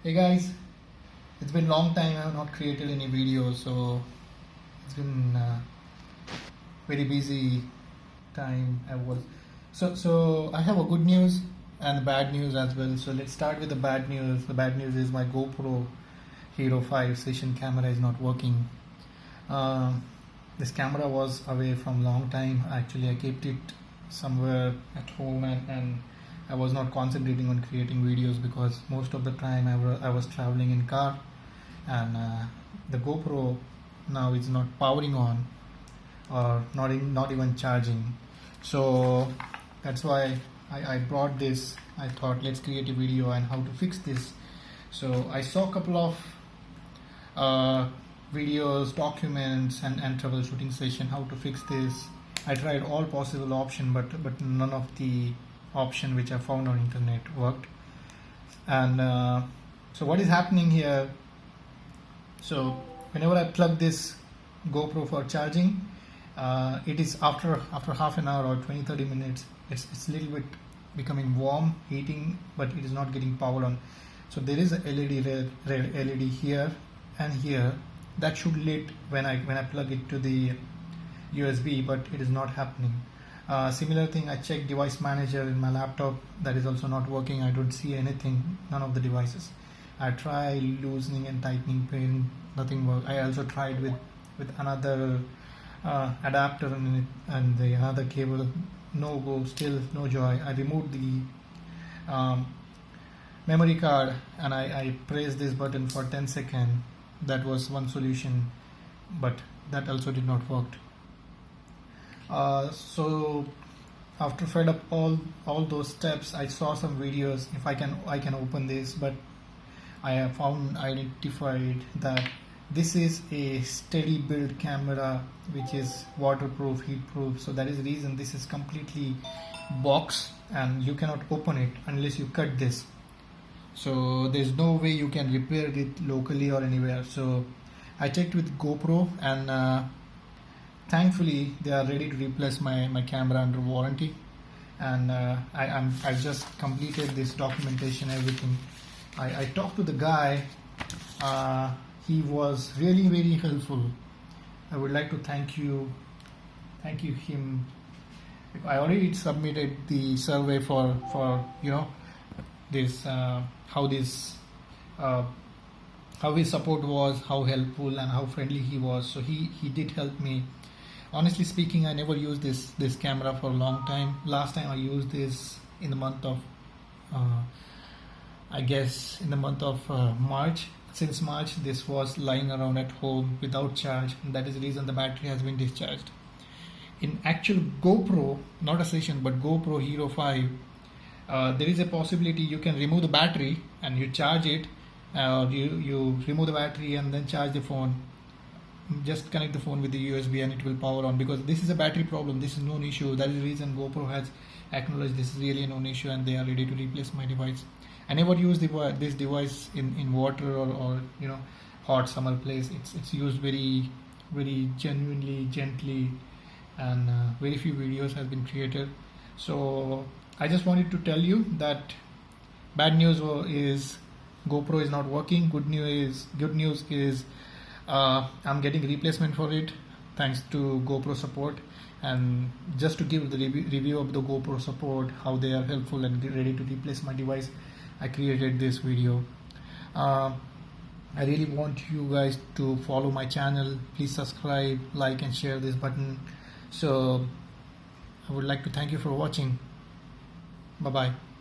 Hey guys, it's been a long time I have not created any videos, so it's been very busy time I was. So I have a good news and bad news as well. So let's start with the bad news. The bad news is my GoPro Hero5 Session camera is not working. This camera was away from long time. Actually, I kept it somewhere at home and I was not concentrating on creating videos because most of the time I was traveling in car, and the GoPro now is not powering on or not even charging. So that's why I brought this. I thought let's create a video on how to fix this. So I saw a couple of videos, documents, and troubleshooting session how to fix this. I tried all possible option, but none of the option which I found on internet worked. And so what is happening here? So whenever I plug this GoPro for charging, it is after half an hour or 20-30 minutes, it's a little bit becoming warm, heating, but it is not getting power on. So there is a LED red LED here and here that should lit when I plug it to the USB, but it is not happening. Similar thing, I checked device manager in my laptop, that is also not working. I don't see anything, none of the devices. I try loosening and tightening pin, nothing work. I also tried with another adapter and the another cable, no go, still no joy. I removed the memory card and I pressed this button for 10 seconds. That was one solution, but that also did not work. So after fed up all those steps, I saw some videos. If I can open this, but I have identified that this is a steady build camera which is waterproof, heat proof. So that is the reason this is completely box and you cannot open it unless you cut this. So there's no way you can repair it locally or anywhere. So I checked with GoPro and thankfully they are ready to replace my camera under warranty, and I just completed this documentation, everything. I talked to the guy. He was really very helpful. I would like to thank you him. I already submitted the survey for this how his support was, how helpful and how friendly he was. So he did help me. Honestly speaking, I never used this camera for a long time. Last time I used this in the month of March. Since March, this was lying around at home without charge, and that is the reason the battery has been discharged. In actual GoPro, not a Session, but GoPro Hero 5, there is a possibility you can remove the battery and you charge it, or you remove the battery and then charge the phone. Just connect the phone with the USB and it will power on, because this is a battery problem. This is known issue. That is the reason GoPro has acknowledged this is really a known issue and they are ready to replace my device. I never use this device in water or hot summer place. It's used very very genuinely, gently, and very few videos has been created. So I just wanted to tell you that bad news is GoPro is not working. Good news is I'm getting replacement for it thanks to GoPro support. And just to give the review of the GoPro support, how they are helpful and ready to replace my device, I created this video. I really want you guys to follow my channel. Please subscribe, like and share this button. So I would like to thank you for watching. Bye bye.